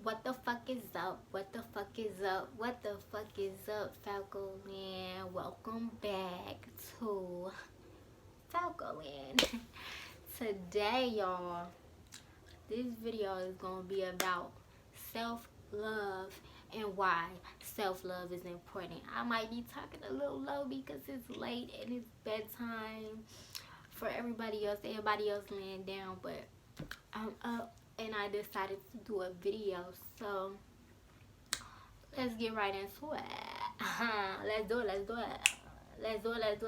What the fuck is up? What the fuck is up? What the fuck is up, FalcoLand? Welcome back to FalcoLand. Today, y'all, this video is gonna be about self-love and why self-love is important. I might be talking a little low because it's late and it's bedtime for everybody else. Everybody else laying down, but I'm up and I decided to do a video. So let's get right into it. Let's do it.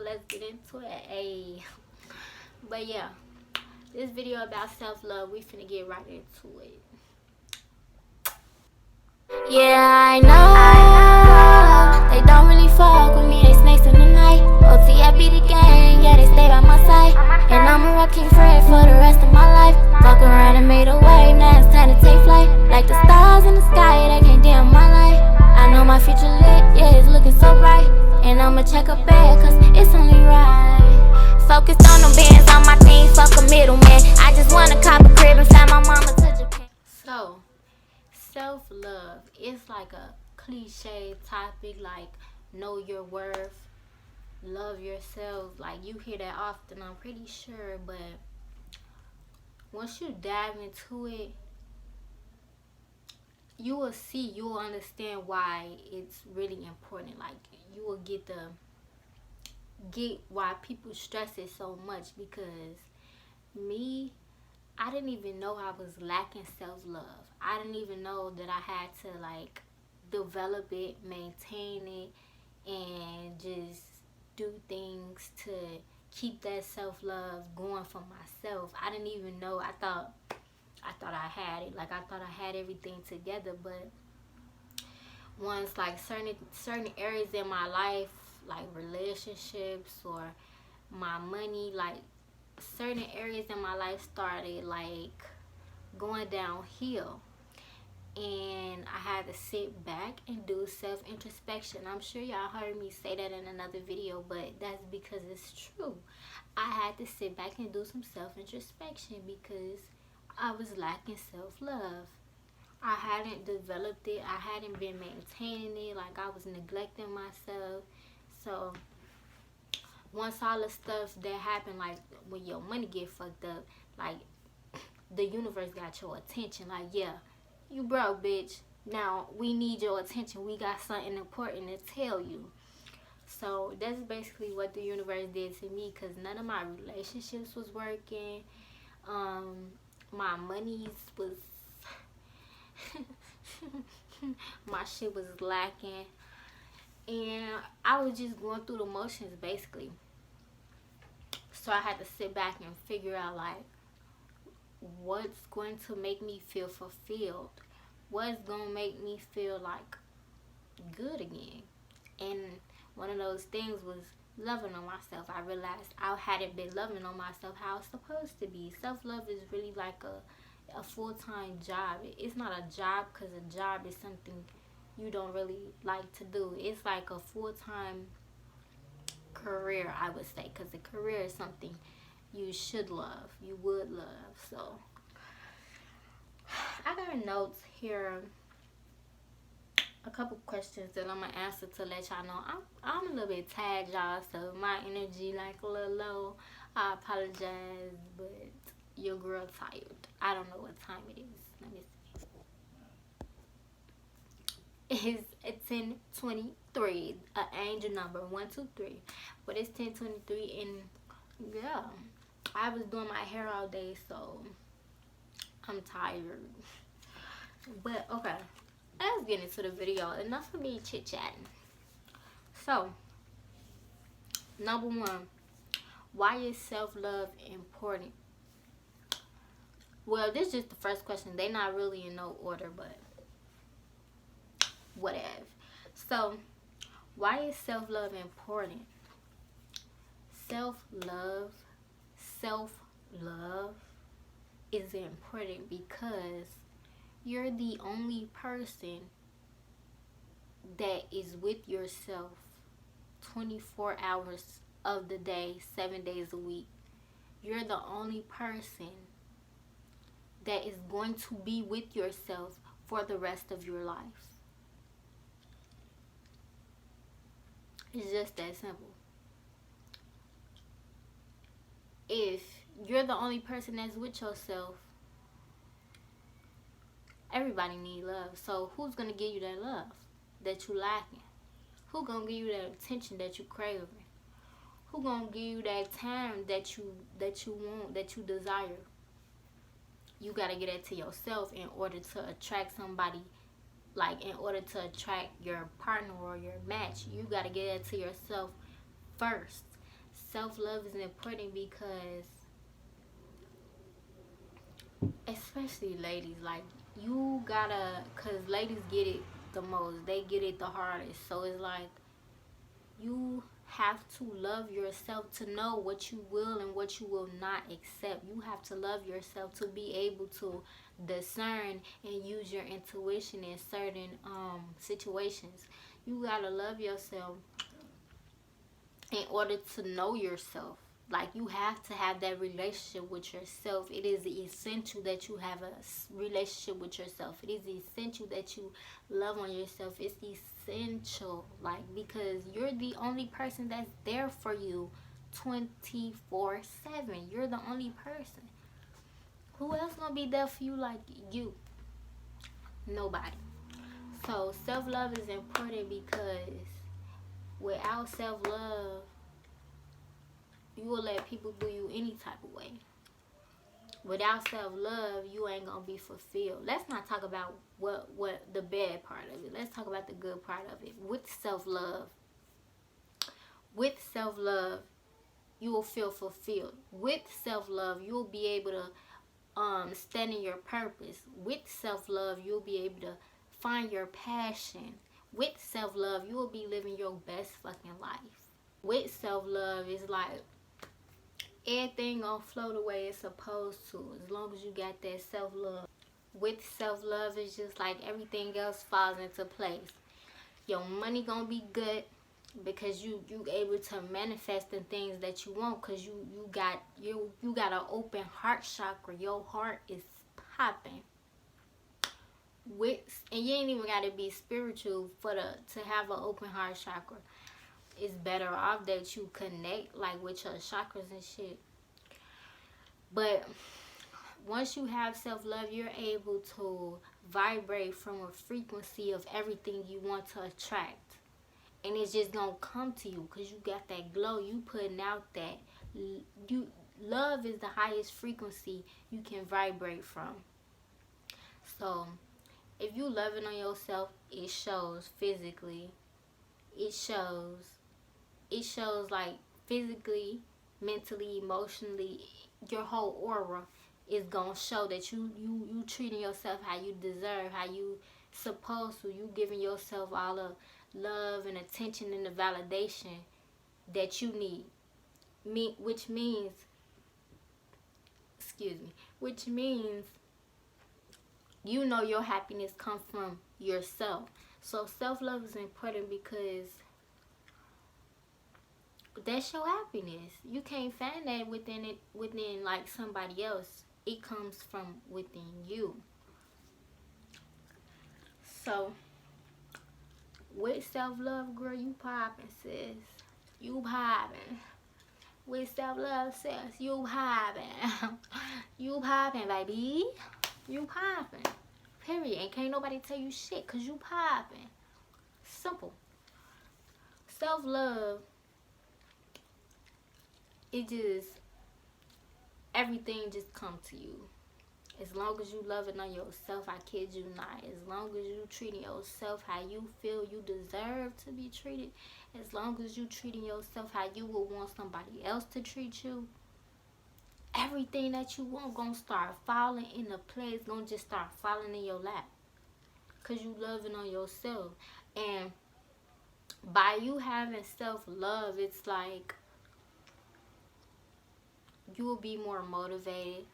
Let's get into it. Hey. But yeah, this video about self-love, we finna get right into it. Yeah, I know they don't really fuck with me, they snakes in the night. OT, I be the gang, yeah, they stay by my side. And I'm a rock king Fred for the rest of my life. Fuck around and made a wave, now it's time to take flight. Like the stars in the sky, they can't dim my light. I know my future lit, yeah, it's looking so bright. And I'ma check a bag, cause it's only right. Focused on them bands, on my team, fuck a middleman. I just wanna cop a crib and fly my mama to Japan. So, self-love, it's like a cliche topic, like know your worth, love yourself. Like you hear that often, I'm pretty sure, but once you dive into it, you will see, you will understand why it's really important. Like you will get why people stress it so much, because me, I didn't even know I was lacking self-love. I didn't even know that I had to like develop it, maintain it, and just do things to keep that self-love going for myself. I didn't even know. I thought I had it. Like I thought I had everything together, but once like certain areas in my life, like relationships or my money, like certain areas in my life started like going downhill, and I had to sit back and do self-introspection. I'm sure y'all heard me say that in another video, but that's because it's true. I had to sit back and do some self-introspection because I was lacking self-love. I hadn't developed it. I hadn't been maintaining it. Like I was neglecting myself. So once all the stuff that happened, like when your money get fucked up, like the universe got your attention. Like, yeah, you broke, bitch. Now we need your attention. We got something important to tell you. So that's basically what the universe did to me, because none of my relationships was working. My monies was my shit was lacking, and I was just going through the motions basically. So I had to sit back and figure out like what's going to make me feel fulfilled, what's gonna make me feel like good again. And one of those things was loving on myself. I realized I hadn't been loving on myself how it's supposed to be. Self-love is really like a full-time job. It's not a job, because a job is something you don't really like to do. It's like a full-time career, I would say, because a career is something you should love, you would love. So I got notes here, a couple questions that I'm gonna answer to let y'all know I'm a little bit tired, y'all, so my energy like a little low. I apologize, but your girl tired. I don't know what time it is. Let me see. It's 10:23, an angel number 123, but it's 10:23, and yeah, I was doing my hair all day, so I'm tired. But okay, let's get into the video. Enough of me chit chatting. So, number one, why is self-love important? Well, this is just the first question. They're not really in no order, but whatever. So, why is self-love important? Self-love is important because you're the only person that is with yourself 24 hours of the day, 7 days a week. You're the only person that is going to be with yourself for the rest of your life. It's just that simple. If you're the only person that's with yourself, everybody need love. So who's gonna give you that love that you lacking? Who gonna give you that attention that you craving? Who gonna give you that time that you want, that you desire? You gotta get that to yourself in order to attract somebody. Like, in order to attract your partner or your match, you gotta get that to yourself first. Self-love is important because, especially ladies, like, you gotta, cause ladies get it the most, they get it the hardest. So it's like, you have to love yourself to know what you will and what you will not accept. You have to love yourself to be able to discern and use your intuition in certain situations. You gotta love yourself in order to know yourself. Like, you have to have that relationship with yourself. It is essential that you have a relationship with yourself. It is essential that you love on yourself. It's essential, like, because you're the only person that's there for you 24/7. You're the only person. Who else gonna be there for you like you? Nobody. So self-love is important because without self-love, you will let people do you any type of way. Without self-love, you ain't gonna be fulfilled. Let's not talk about what the bad part of it. Let's talk about the good part of it. With self-love, you will feel fulfilled. With self-love, you'll be able to stand in your purpose. With self-love, you'll be able to find your passion. With self-love, you will be living your best fucking life. With self-love, it's like everything gonna flow the way it's supposed to, as long as you got that self-love. With self-love, it's just like everything else falls into place. Your money gonna be good because you able to manifest the things that you want, because you got an open heart chakra. Your heart is popping. And you ain't even gotta be spiritual to have an open heart chakra. It's better off that you connect like with your chakras and shit. But once you have self-love, you're able to vibrate from a frequency of everything you want to attract, and it's just gonna come to you because you got that glow. You putting out that love is the highest frequency you can vibrate from. So if you loving on yourself, it shows physically. It shows like physically, mentally, emotionally. Your whole aura is gonna show that you treating yourself how you deserve, how you supposed to. You giving yourself all the love and attention and the validation that you need. Which means you know your happiness comes from yourself. So self-love is important because that's your happiness. You can't find that within like somebody else. It comes from within you. So with self-love, girl, you popping, sis. You popping. With self-love, sis, you popping. You popping, baby. You popping. Period. And can't nobody tell you shit because you popping. Simple. Self-love, it just, everything just come to you. As long as you loving on yourself, I kid you not. As long as you treating yourself how you feel you deserve to be treated. As long as you treating yourself how you would want somebody else to treat you. Everything that you want gonna start falling into place. Gonna just start falling in your lap. Because you loving on yourself. And by you having self-love, it's like you will be more motivated.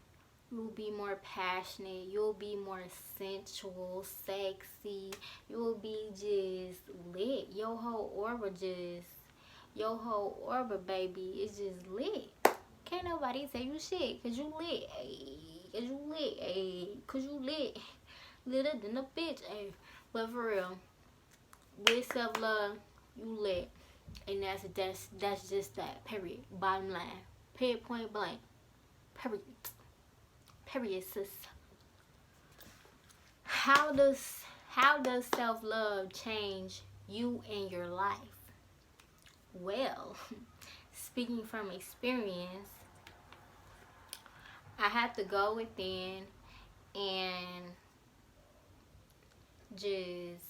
You'll be more passionate. You'll be more sensual, sexy. You'll be just lit. Your whole aura, baby, is just lit. Can't nobody tell you shit, cause you lit. Cause you lit. litter than a bitch. Hey, but for real, with self love, you lit, and that's just that. Period. Bottom line. Period. Point blank. Period. Period. Sis. How does self love change you and your life? Well, speaking from experience, I had to go within and just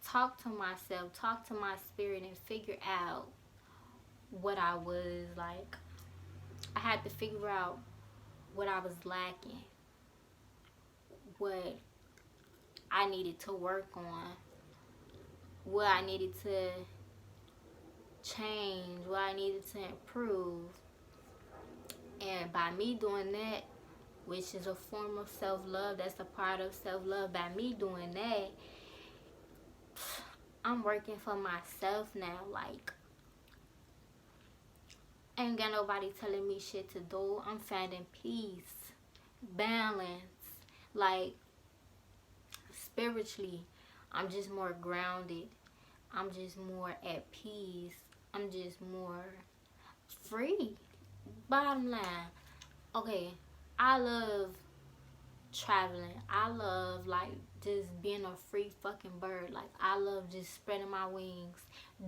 talk to myself, talk to my spirit, and figure out what I was like. I had to figure out what I was lacking, what I needed to work on, what I needed to change, what I needed to improve. And by me doing that, which is a form of self-love, that's a part of self-love, by me doing that, I'm working for myself now. Like, ain't got nobody telling me shit to do. I'm finding peace, balance. Like, spiritually, I'm just more grounded. I'm just more at peace. I'm just more free. Bottom line. Okay, I love traveling. I love, like, just being a free fucking bird. Like, I love just spreading my wings,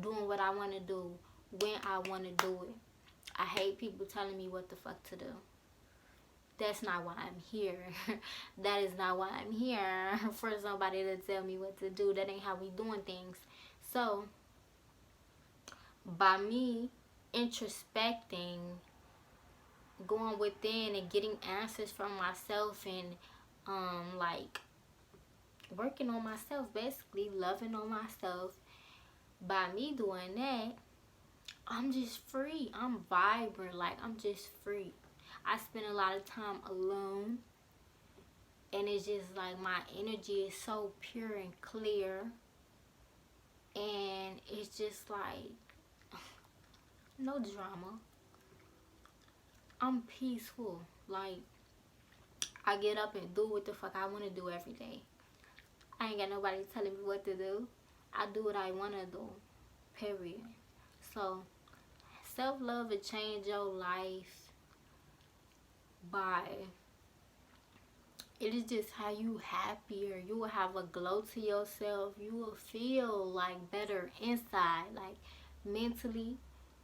doing what I want to do, when I want to do it. I hate people telling me what the fuck to do. That's not why I'm here. That is not why I'm here. For somebody to tell me what to do. That ain't how we doing things. So, by me introspecting, going within and getting answers from myself, and like working on myself, basically loving on myself, by me doing that, I'm just free. I'm vibrant. Like, I'm just free. I spend a lot of time alone, and it's just like my energy is so pure and clear, and it's just like no drama. I'm peaceful. Like, I get up and do what the fuck I want to do every day. I ain't got nobody telling me what to do. I do what I want to do. Period. So, self-love will change your life by, it is just how you happier. You will have a glow to yourself. You will feel like better inside. Like, mentally,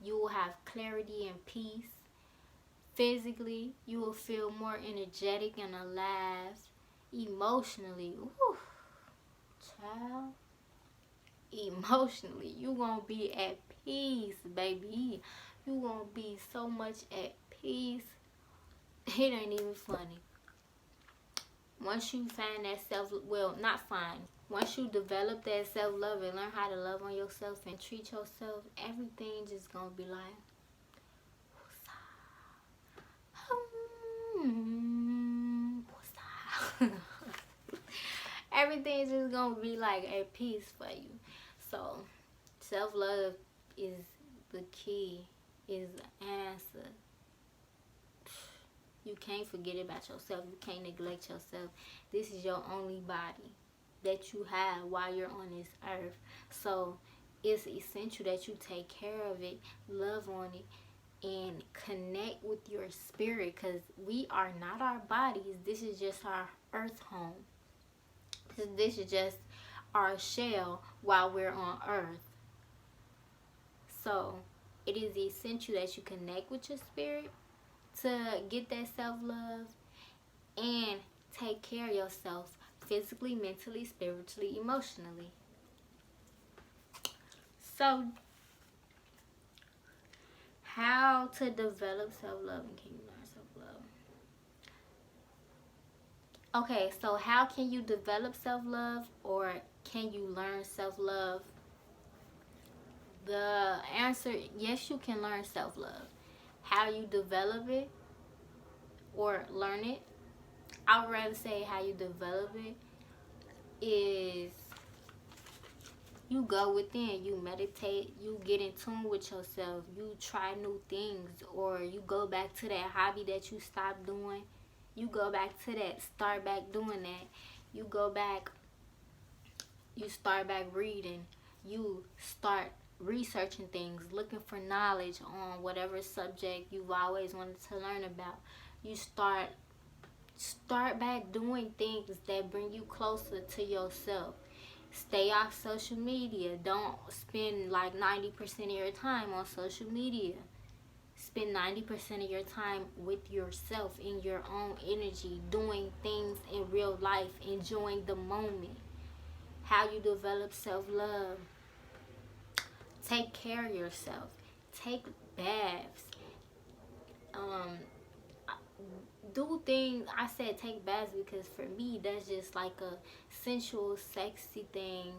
you will have clarity and peace. Physically, you will feel more energetic and alive. Emotionally, whew, child. Emotionally, you gonna be at peace, baby. You gonna be so much at peace. It ain't even funny. Once you find that not find. Once you develop that self-love and learn how to love on yourself and treat yourself, everything just gonna be like, everything's just gonna be like at peace for you. So, self-love is the key, is the answer. You can't forget about yourself. You can't neglect yourself. This is your only body that you have while you're on this earth. So, it's essential that you take care of it, love on it, and connect with your spirit, because we are not our bodies. This is just our earth home. This is just our shell while we're on earth. So it is essential that you connect with your spirit to get that self-love and take care of yourself physically, mentally, spiritually, emotionally. So, how to develop self-love, and can you learn self-love? Okay, so how can you develop self-love, or can you learn self-love? The answer, yes, you can learn self-love. How you develop it or learn it, I would rather say how you develop it is you go within, you meditate, you get in tune with yourself, you try new things, or you go back to that hobby that you stopped doing. You go back to that. Start back doing that. You go back. You start back reading. You start researching things, looking for knowledge on whatever subject you've always wanted to learn about. You start back doing things that bring you closer to yourself. Stay off social media. Don't spend like 90% of your time on social media. Spend 90% of your time with yourself, in your own energy, doing things in real life, enjoying the moment. How you develop self-love. Take care of yourself. Take baths. Do things. I said take baths because for me that's just like a sensual, sexy thing,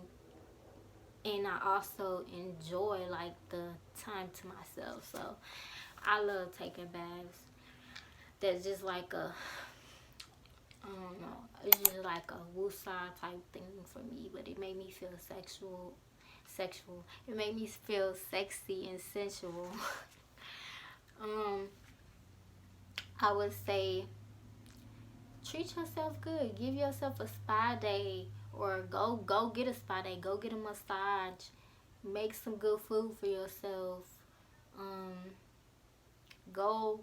and I also enjoy like the time to myself. So I love taking baths. That's just like a, I don't know, it's just like a woosah type thing for me, but it made me feel sexual. It made me feel sexy and sensual. I would say treat yourself good. Give yourself a spa day, or go get a spa day. Go get a massage. Make some good food for yourself. Go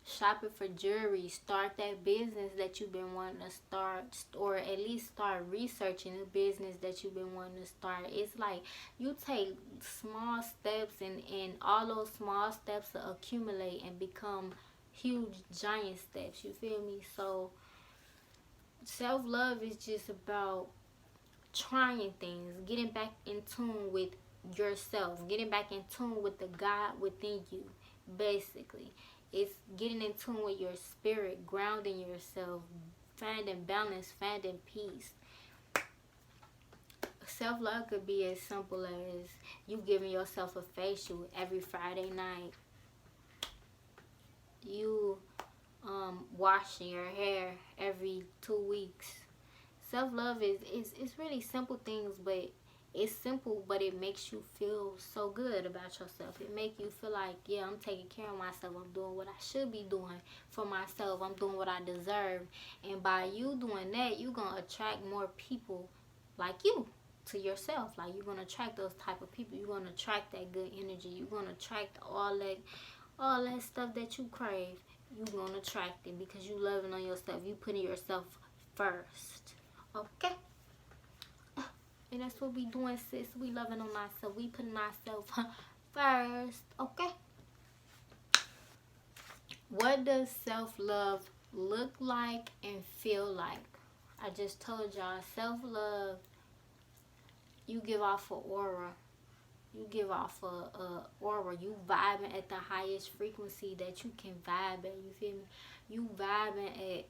shopping for jewelry. Start that business that you've been wanting to start, or at least start researching the business that you've been wanting to start. It's like you take small steps, and all those small steps accumulate and become huge giant steps. You feel me? So self-love is just about trying things, getting back in tune with yourself, getting back in tune with the God within you. Basically, it's getting in tune with your spirit, grounding yourself, finding balance, finding peace. Self-love could be as simple as you giving yourself a facial every Friday night. You washing your hair every 2 weeks. Self-love is really simple things, but it's simple, but it makes you feel so good about yourself. It makes you feel like, yeah, I'm taking care of myself. I'm doing what I should be doing for myself. I'm doing what I deserve. And by you doing that, you're going to attract more people like you to yourself. Like, you're going to attract those type of people. You're going to attract that good energy. You're going to attract all that stuff that you crave. You're going to attract it because you loving on yourself. You putting yourself first. Okay? And that's what we doing, sis. We loving on ourselves. We putting ourselves first. Okay? What does self-love look like and feel like? I just told y'all, self-love, you give off an aura. You give off a aura. You vibing at the highest frequency that you can vibe at. You feel me? You vibing at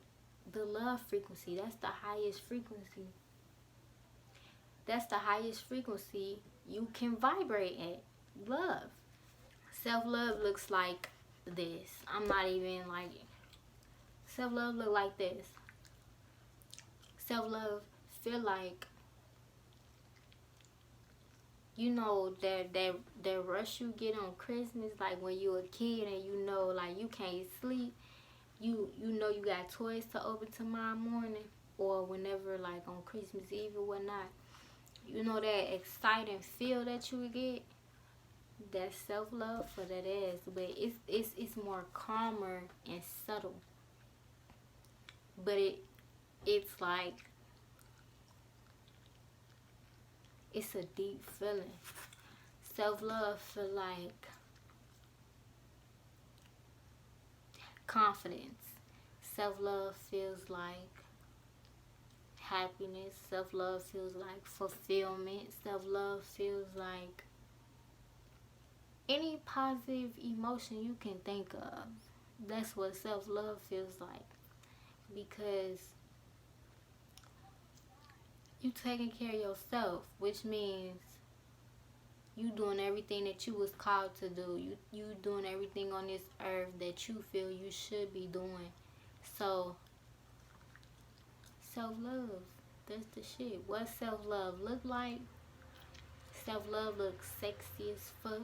the love frequency. That's the highest frequency. That's the highest frequency you can vibrate at. Love. Self-love looks like this. I'm not even like it. Self-love look like this. Self-love feel like, you know, that rush you get on Christmas, like when you a kid and you know, like, you can't sleep. You know you got toys to open tomorrow morning, or whenever, like on Christmas Eve or whatnot. You know that exciting feel that you would get? That's self-love for that ass. But it's more calmer and subtle. But it's like, it's a deep feeling. Self-love feel like confidence. Self-love feels like happiness. Self-love feels like fulfillment. Self-love feels like any positive emotion you can think of. That's what self-love feels like. Because you taking care of yourself, which means you doing everything that you was called to do. You doing everything on this earth that you feel you should be doing. So self-love, that's the shit. What self-love look like? Self-love look sexy as fuck.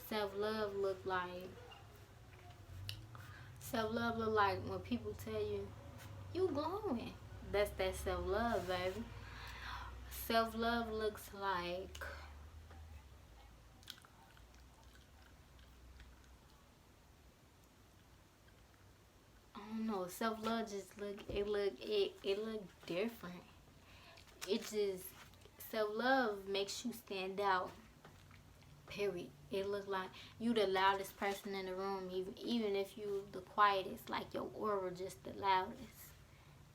Self-love look like when people tell you, you glowing. That's that self-love, baby. Self-love looks like, I don't know, self-love just look different. It just, self-love makes you stand out, period. It look like you the loudest person in the room, even if you the quietest, like your aura just the loudest,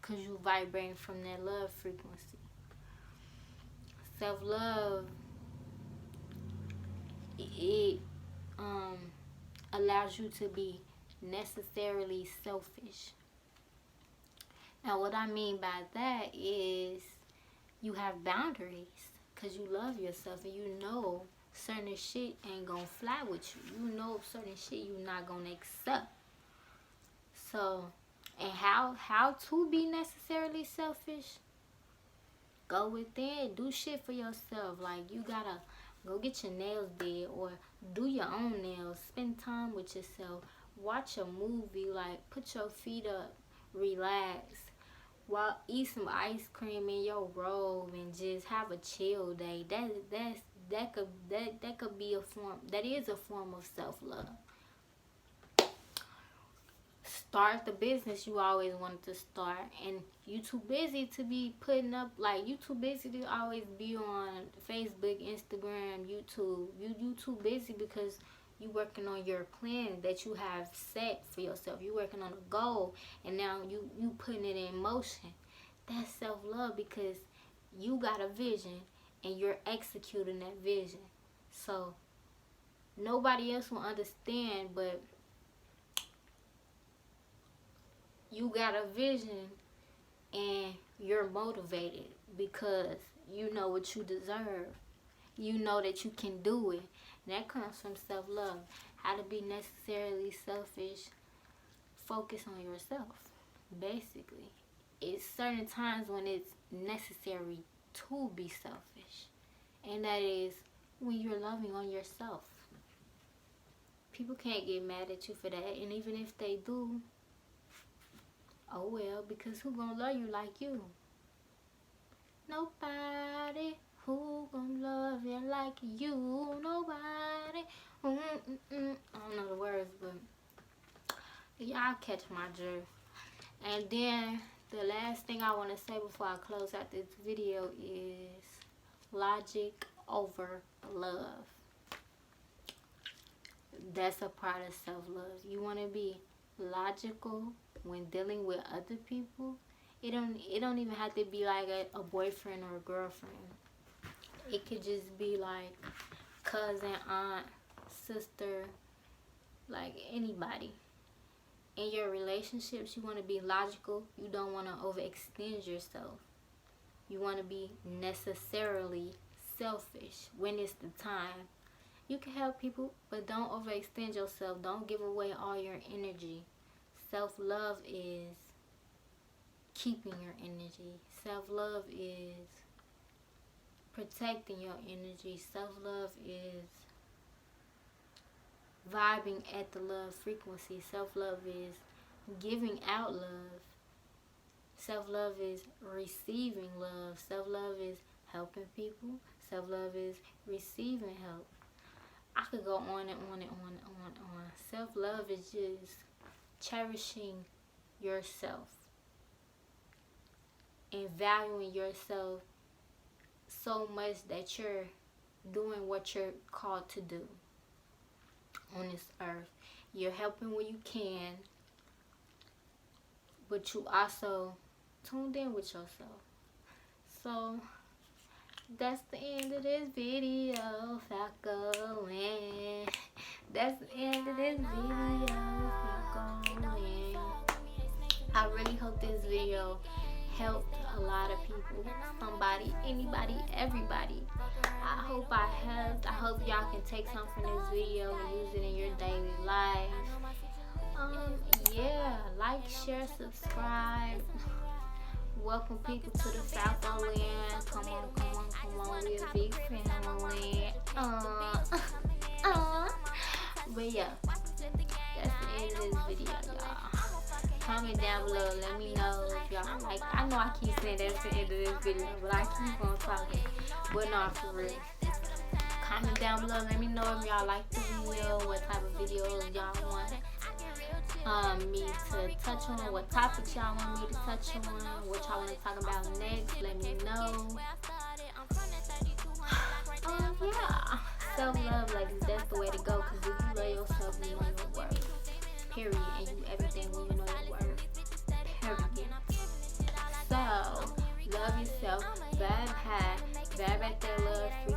cause you vibrating from that love frequency. Self-love, it allows you to be necessarily selfish. Now what I mean by that is you have boundaries because you love yourself and you know certain shit ain't gonna fly with you. You know certain shit you not gonna accept. So, and how to be necessarily selfish? Go within, do shit for yourself. Like you gotta go get your nails did or do your own nails. Spend time with yourself. Watch a movie. Like put your feet up, relax. While eat some ice cream in your robe and just have a chill day. That could be a form. That is a form of self-love. Start the business you always wanted to start, and you too busy to be putting up, like you too busy to always be on Facebook, Instagram, YouTube. You too busy because you working on your plan that you have set for yourself. You working on a goal and now you putting it in motion. That's self-love because you got a vision and you're executing that vision. So nobody else will understand, but you got a vision and you're motivated because you know what you deserve. You know that you can do it. And that comes from self-love. How to be necessarily selfish. Focus on yourself, basically. It's certain times when it's necessary to be selfish. And that is when you're loving on yourself. People can't get mad at you for that. And even if they do, oh well, because who gonna love you like you? Nobody. Who gonna love you like you? Nobody. I don't know the words, but y'all catch my drift. And then the last thing I want to say before I close out this video is logic over love. That's a part of self-love. You want to be logical when dealing with other people. It don't even have to be like a boyfriend or a girlfriend. It could just be like cousin, aunt, sister, like anybody. In your relationships, you want to be logical. You don't want to overextend yourself. You want to be necessarily selfish when it's the time. You can help people, but don't overextend yourself. Don't give away all your energy. Self-love is keeping your energy. Self-love is protecting your energy. Self-love is vibing at the love frequency. Self-love is giving out love. Self-love is receiving love. Self-love is helping people. Self-love is receiving help. I could go on and on and on and on and on. Self-love is just cherishing yourself and valuing yourself so much that you're doing what you're called to do on this earth. You're helping when you can, but you also tuned in with yourself. So that's the end of this video, FalcoLand. That's the end of this video, FalcoLand. I really hope this video helped a lot of people, somebody, anybody, everybody. I hope y'all can take something from this video and use it in your daily life. Yeah, like, share, subscribe. Welcome people to the FalcoLand. Come on, we're a big family. But yeah, that's the end of this video, y'all. comment down below. Let me know if y'all like. I know I keep saying that at the end of this video, but I keep on talking. But no, for real. Comment down below. Let me know if y'all like the video, what type of videos y'all want me to touch on, what topics y'all want me to touch on, what y'all want to talk about next. Let me know. Yeah. Self-love, ladies, that's the way to go. Because if you love yourself, you know your worth. Period. And you everything when you know your worth. Period. So, love yourself. Vibe high. Vibe at that love free